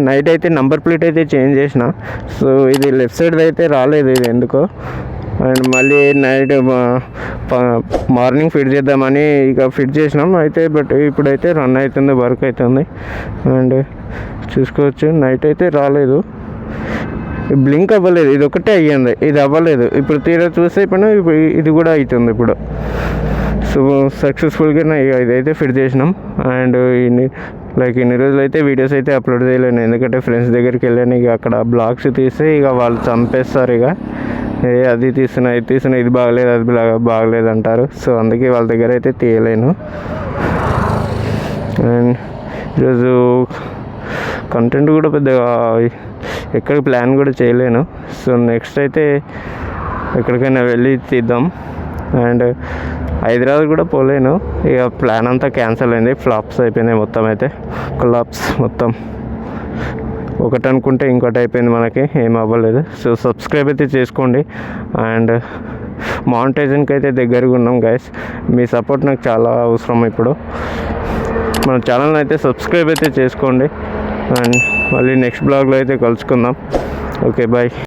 Night అయితే number plate అయితే change చేసిన. సో ఇది లెఫ్ట్ సైడ్ అయితే రాలేదు ఇది ఎందుకో. అండ్ మళ్ళీ నైట్ మార్నింగ్ ఫిట్ చేద్దామని ఇక ఫిట్ చేసినాం అయితే. బట్ ఇప్పుడైతే రన్ అవుతుంది, వర్క్ అవుతుంది. అండ్ చూసుకోవచ్చు నైట్ అయితే రాలేదు, బ్లింక్ అవ్వలేదు. ఇది ఒకటే అయ్యింది, ఇది అవ్వలేదు. ఇప్పుడు తీరా చూస్తే ఇప్పుడు ఇది కూడా అవుతుంది ఇప్పుడు. సో సక్సెస్ఫుల్గా ఇదైతే ఫిట్ చేసినాం. అండ్ ఇన్ని రోజులు అయితే వీడియోస్ అయితే అప్లోడ్ చేయలేను, ఎందుకంటే ఫ్రెండ్స్ దగ్గరికి వెళ్ళాను. ఇక అక్కడ బ్లాగ్స్ తీస్తే ఇక వాళ్ళు చంపేస్తారు. ఇక అది తీస్తున్నా ఇది తీస్తున్నా, ఇది బాగలేదు అది బాగలేదు అంటారు. సో అందుకే వాళ్ళ దగ్గర అయితే తీయలేను. అండ్ ఈరోజు కంటెంట్ కూడా పెద్దగా ఎక్కడ ప్లాన్ కూడా చేయలేను. సో నెక్స్ట్ అయితే ఎక్కడికైనా వెళ్ళి తీద్దాం. అండ్ హైదరాబాద్ కూడా పోలేను, ఇక ప్లాన్ అంతా క్యాన్సిల్ అయింది, ఫ్లాప్స్ అయిపోయినాయి మొత్తం. అయితే కొలాప్స్ మొత్తం, ఒకటి అనుకుంటే ఇంకోటి అయిపోయింది, మనకి ఏం అవ్వలేదు. సో సబ్స్క్రైబ్ అయితే చేసుకోండి. అండ్ మానిటైజేషన్కి అయితే దగ్గరగా ఉన్నాం గైస్, మీ సపోర్ట్ నాకు చాలా అవసరం. ఇప్పుడు మన ఛానల్ని అయితే సబ్స్క్రైబ్ అయితే చేసుకోండి. అండ్ మళ్ళీ నెక్స్ట్ బ్లాగ్లో అయితే కలుసుకుందాం. Okay bye.